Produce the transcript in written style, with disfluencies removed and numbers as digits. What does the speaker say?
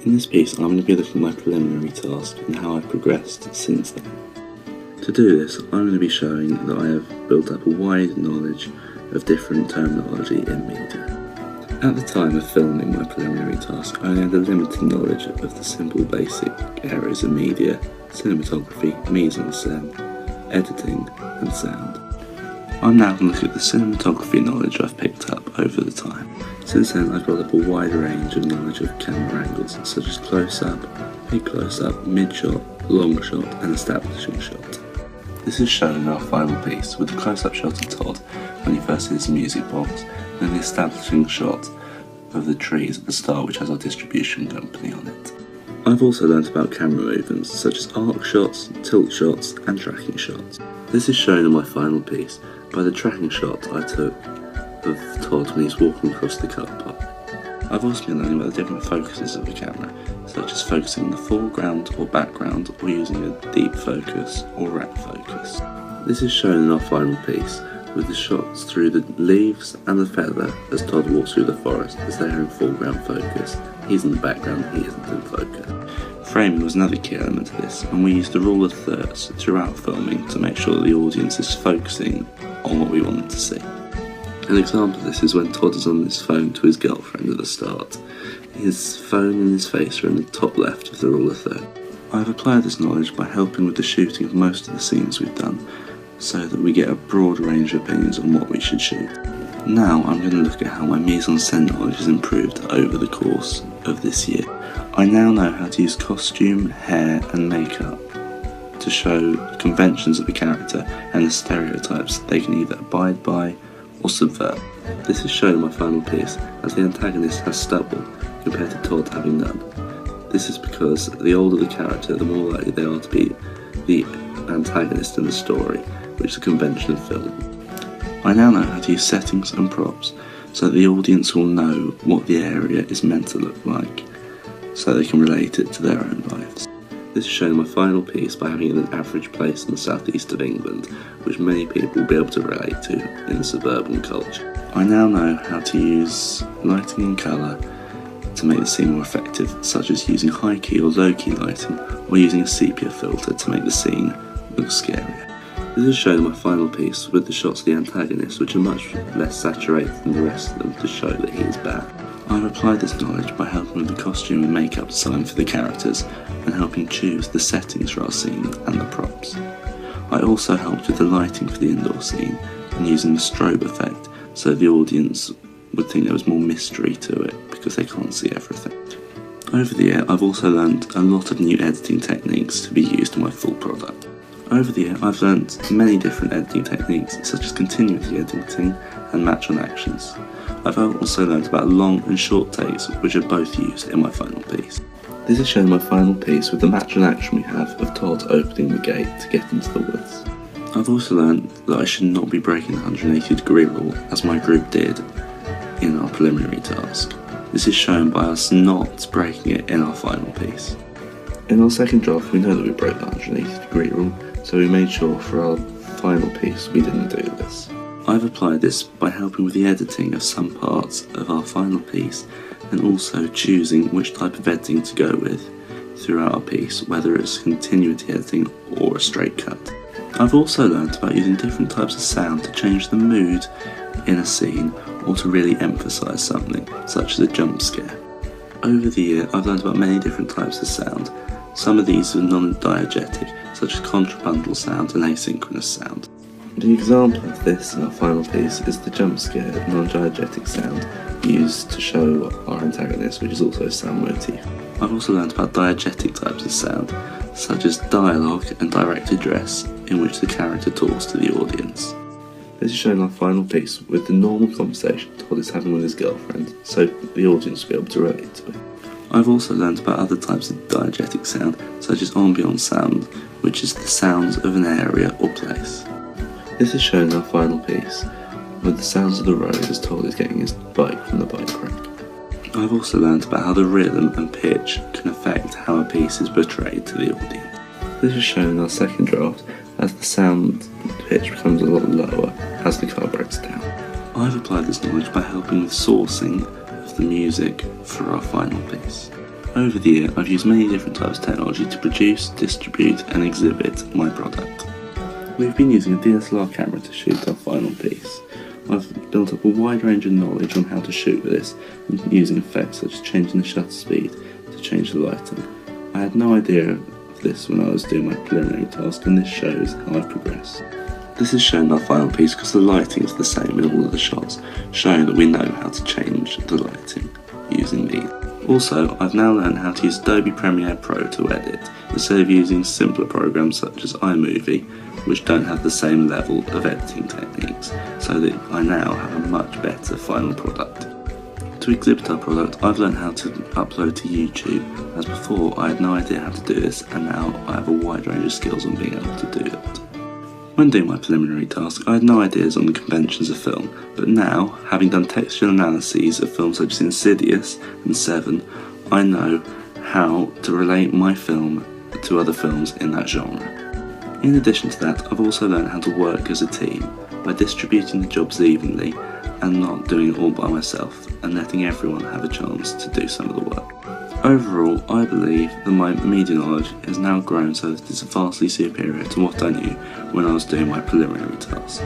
In this piece, I'm going to be looking at my preliminary task and how I've progressed since then. To do this, I'm going to be showing that I have built up a wide knowledge of different terminology in media. At the time of filming my preliminary task, I only had a limited knowledge of the simple basic areas of media: cinematography, mise-en-scène, editing and sound. I'm now going to look at the cinematography knowledge I've picked up over the time. Since then, I've built up a wide range of knowledge of camera angles, such as close-up, big close-up, mid-shot, long shot and establishing shot. This is shown in our final piece, with the close-up shot of Todd when he first hits the music box, and then the establishing shot of the trees at the start, which has our distribution company on it. I've also learnt about camera movements, such as arc shots, tilt shots and tracking shots. This is shown in my final piece by the tracking shot I took of Todd when he's walking across the car park. I've also been learning about the different focuses of the camera, such as focusing in the foreground or background, or using a deep focus or rack focus. This is shown in our final piece, with the shots through the leaves and the feather as Todd walks through the forest, as they are in foreground focus. He's in the background, he isn't in focus. Framing was another key element to this, and we used the rule of thirds throughout filming to make sure that the audience is focusing on what we want them to see. An example of this is when Todd is on his phone to his girlfriend at the start. His phone and his face are in the top left of the rule of thirds. I've applied this knowledge by helping with the shooting of most of the scenes we've done, so that we get a broad range of opinions on what we should shoot. Now I'm going to look at how my mise-en-scène knowledge has improved over the course of this year. I now know how to use costume, hair and makeup to show the conventions of the character and the stereotypes they can either abide by or subvert. This is shown in my final piece, as the antagonist has stubble compared to Todd having none. This is because the older the character, the more likely they are to be the antagonist in the story, which is a convention of film. I now know how to use settings and props so that the audience will know what the area is meant to look like, so they can relate it to their own lives. This is shown in my final piece by having an average place in the southeast of England, which many people will be able to relate to in the suburban culture. I now know how to use lighting and colour to make the scene more effective, such as using high key or low key lighting, or using a sepia filter to make the scene look scarier. This is shown in my final piece with the shots of the antagonist, which are much less saturated than the rest of them to show that he is bad. I've applied this knowledge by helping with the costume and makeup design for the characters and helping choose the settings for our scene and the props. I also helped with the lighting for the indoor scene and using the strobe effect so the audience would think there was more mystery to it because they can't see everything. Over the year, I've also learned a lot of new editing techniques to be used in my full product. Over the year, I've learnt many different editing techniques, such as continuity editing and match on actions. I've also learnt about long and short takes, which are both used in my final piece. This is shown in my final piece with the match on action we have of Todd opening the gate to get into the woods. I've also learnt that I should not be breaking the 180-degree rule, as my group did in our preliminary task. This is shown by us not breaking it in our final piece. In our second draft, we know that we broke the 180-degree rule, so we made sure for our final piece we didn't do this. I've applied this by helping with the editing of some parts of our final piece, and also choosing which type of editing to go with throughout our piece, whether it's continuity editing or a straight cut. I've also learnt about using different types of sound to change the mood in a scene or to really emphasise something, such as a jump scare. Over the year, I've learnt about many different types of sound. Some of these are non-diegetic, such as contrapuntal sound and asynchronous sound. The example of this in our final piece is the jump scare non-diegetic sound used to show our antagonist, which is also a sound motif. I've also learnt about diegetic types of sound, such as dialogue and direct address, in which the character talks to the audience. This is shown in our final piece with the normal conversation Todd is having with his girlfriend, so the audience will be able to relate to it. I've also learnt about other types of diegetic sound, such as ambient sound, which is the sounds of an area or place. This is shown in our final piece, with the sounds of the road as Todd is getting his bike from the bike rack. I've also learnt about how the rhythm and pitch can affect how a piece is portrayed to the audience. This is shown in our second draft, as the sound pitch becomes a lot lower as the car breaks down. I've applied this knowledge by helping with sourcing of the music for our final piece. Over the year, I've used many different types of technology to produce, distribute and exhibit my product. We've been using a DSLR camera to shoot our final piece. I've built up a wide range of knowledge on how to shoot with this, and using effects such as changing the shutter speed to change the lighting. I had no idea of this when I was doing my preliminary task, and this shows how I've progressed. This is shown our final piece because the lighting is the same in all of the shots, showing that we know how to change the lighting using these. Also, I've now learned how to use Adobe Premiere Pro to edit, instead of using simpler programs such as iMovie, which don't have the same level of editing techniques, so that I now have a much better final product. To exhibit our product, I've learned how to upload to YouTube, as before I had no idea how to do this, and now I have a wide range of skills on being able to do it. When doing my preliminary task, I had no ideas on the conventions of film, but now, having done textual analyses of films such as Insidious and Seven, I know how to relate my film to other films in that genre. In addition to that, I've also learned how to work as a team by distributing the jobs evenly and not doing it all by myself, and letting everyone have a chance to do some of the work. Overall, I believe that my media knowledge has now grown so that it's vastly superior to what I knew when I was doing my preliminary task.